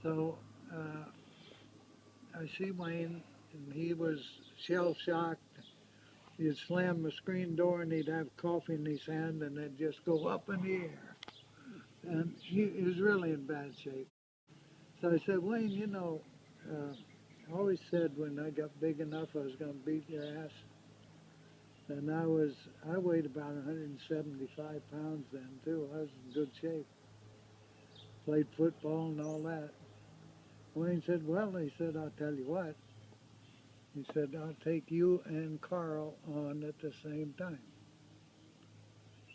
So I see Wayne, and he was shell shocked. He'd slam the screen door, and he'd have coffee in his hand, and it'd just go up in the air. And he was really in bad shape. So I said, Wayne, I always said when I got big enough, I was going to beat your ass. And I weighed about 175 pounds then too. I was in good shape. Played football and all that. Wayne said, well, he said, I'll tell you what. He said, I'll take you and Carl on at the same time.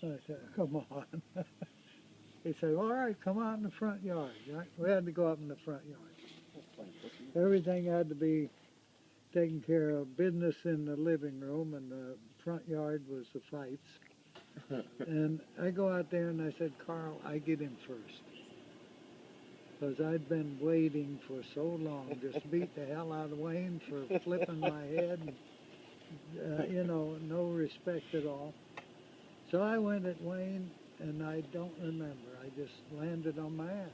I said, come on. He said, all right, come out in the front yard. Right? We had to go up in the front yard. Everything had to be taken care of. Business in the living room, and the front yard was the fights. And I go out there and I said, Carl, I get in first. Because I'd been waiting for so long, just beat the hell out of Wayne for flipping my head. No respect at all. So I went at Wayne, and I don't remember. I just landed on my ass.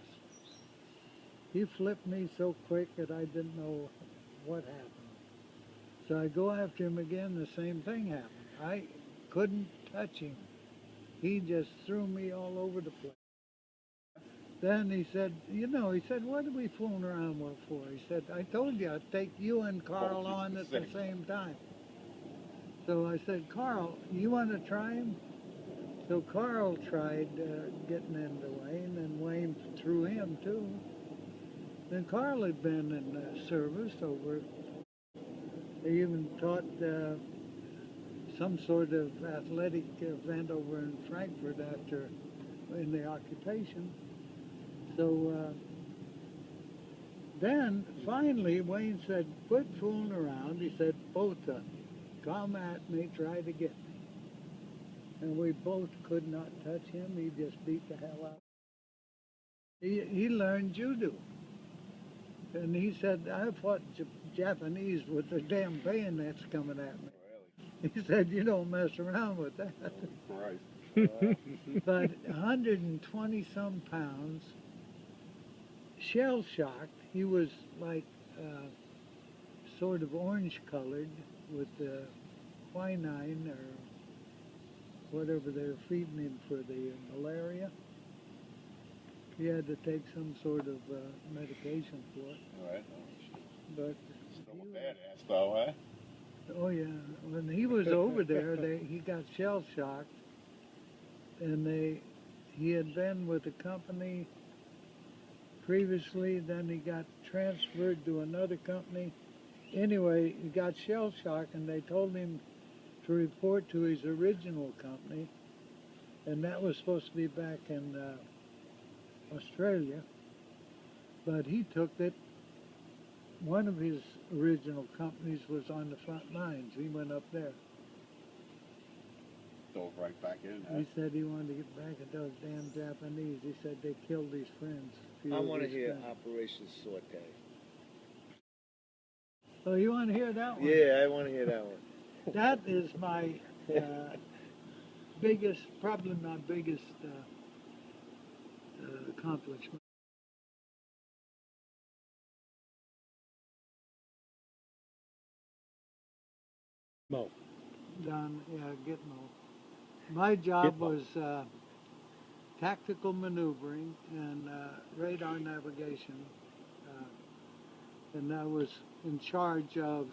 He flipped me so quick that I didn't know what happened. So I go after him again, the same thing happened. I couldn't touch him. He just threw me all over the place. Then he said, what are we fooling around with for? He said, I told you I'd take you and Carl on at the same time. So I said, Carl, you want to try him? So Carl tried getting into Wayne, and Wayne threw him too. And Carl had been in service over. They even taught some sort of athletic event over in Frankfurt after in the occupation. So then finally Wayne said, quit fooling around. He said, both of you, come at me, try to get me. And we both could not touch him. He just beat the hell out. He learned judo. And he said, I fought Japanese with the damn bayonets coming at me. He said, you don't mess around with that. Christ. But 120 some pounds, shell shocked. He was like sort of orange colored with quinine or whatever they were feeding him for the malaria. He had to take some sort of medication for it. All right. But Still a badass, though, huh? oh yeah, when he was over there, he got shell shocked, and he had been with a company previously. Then he got transferred to another company. Anyway, he got shell shocked, and they told him to report to his original company, and that was supposed to be back in Australia. But he took it. One of his original companies was on the front lines. He went up there. Dove right back in, huh? He said he wanted to get back at those damn Japanese. He said they killed his friends. I want to hear Operation Sorte. Oh, you want to hear that one? Yeah, I want to hear that one. That is my probably my biggest accomplishment. Mo. Done, yeah, Gitmo. My job was tactical maneuvering and radar navigation, and I was in charge of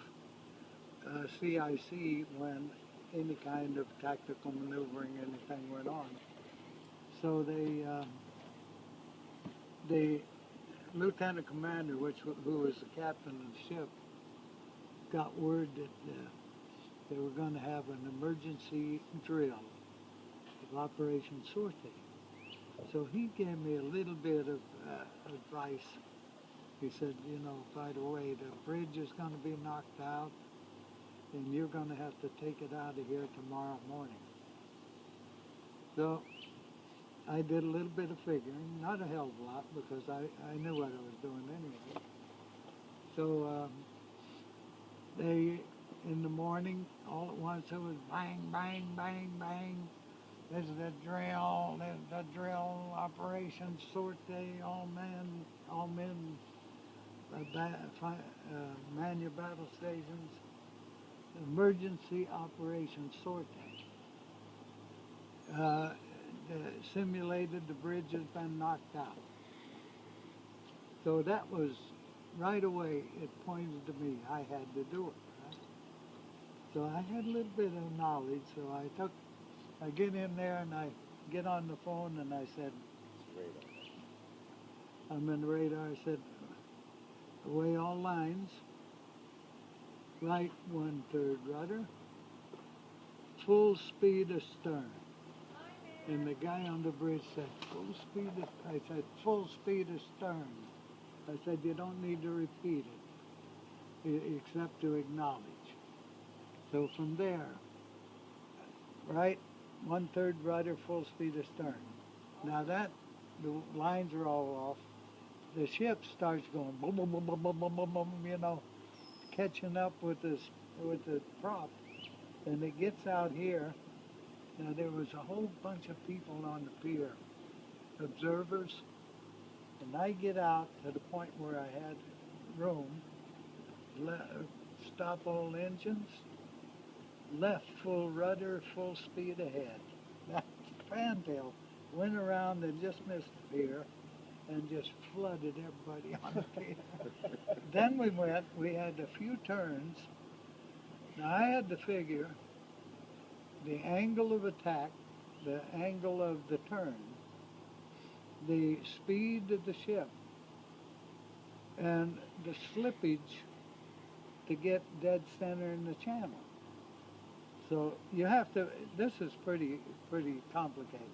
CIC when any kind of tactical maneuvering, anything went on. So the lieutenant commander, who was the captain of the ship, got word that they were going to have an emergency drill of Operation Sortie. So he gave me a little bit of advice. He said, by the way, the bridge is going to be knocked out, and you're going to have to take it out of here tomorrow morning. So I did a little bit of figuring, not a hell of a lot, because I knew what I was doing anyway. So in the morning, all at once, it was bang, bang, bang, bang. This is the drill, Operation Sortie, all men all men, manual battle stations, emergency operations sortie. Simulated the bridge has been knocked out. So that was right away, it pointed to me. I had to do it. Right? So I had a little bit of knowledge. So I get in there and I get on the phone and I said, I'm in the radar. I said, away all lines, right 1/3 rudder, full speed astern. And the guy on the bridge said, full speed, I said, full speed astern. I said, you don't need to repeat it, except to acknowledge. So from there, right, 1/3 rudder, full speed astern. Now the lines are all off. The ship starts going boom, boom, boom, boom, boom, boom, boom, boom, you know, catching up with the prop. And it gets out here. Now there was a whole bunch of people on the pier, observers, and I get out to the point where I had room, stop all engines, left full rudder, full speed ahead. Now Fantail went around and just missed the pier and just flooded everybody on the pier. Then we had a few turns. Now I had to figure the angle of attack, the angle of the turn, the speed of the ship, and the slippage to get dead center in the channel. So you have to, this is pretty complicated.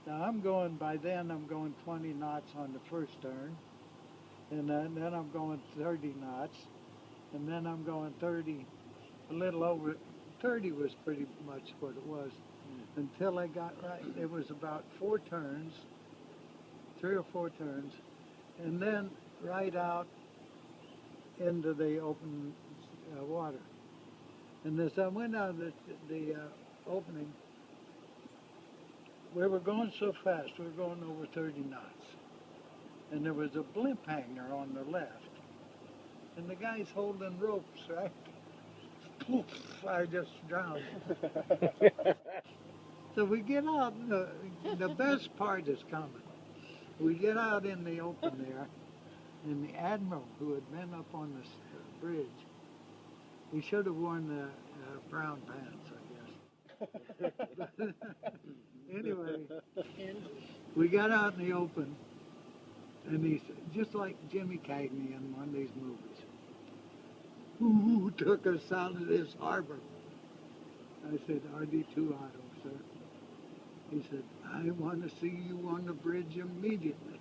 Now by then I'm going 20 knots on the first turn, and then I'm going 30 knots, and then I'm going 30, a little over, 30 was pretty much what it was, until I got right. It was about 4 turns, 3 or 4 turns, and then right out into the open water. And as I went out of the opening, we were going so fast, we were going over 30 knots. And there was a blimp hanger on the left. And the guy's holding ropes, right? Poof, I just drowned. So we get out, the best part is coming. We get out in the open there, and the admiral who had been up on this bridge, he should have worn the brown pants, I guess. Anyway, we got out in the open, and he's just like Jimmy Cagney in one of these movies. Who took us out of this harbor? I said, RD2 Otto, sir. He said, I want to see you on the bridge immediately.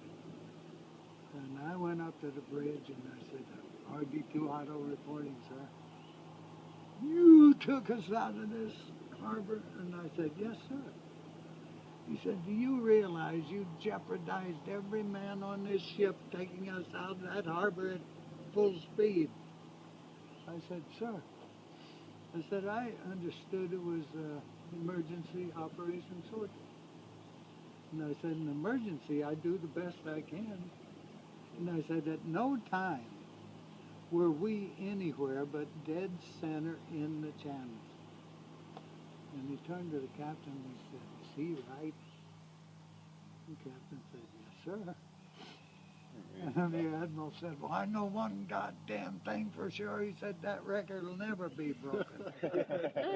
And I went up to the bridge and I said, RD2 Otto reporting, sir. You took us out of this harbor? And I said, yes, sir. He said, do you realize you jeopardized every man on this ship taking us out of that harbor at full speed? I said, sir. I said, I understood it was emergency operation sortie. And I said, in emergency, I do the best I can. And I said, at no time were we anywhere but dead center in the channels. And he turned to the captain and he said, is he right? The captain said, yes, sir. And the admiral said, well, I know one goddamn thing for sure. He said, that record will never be broken.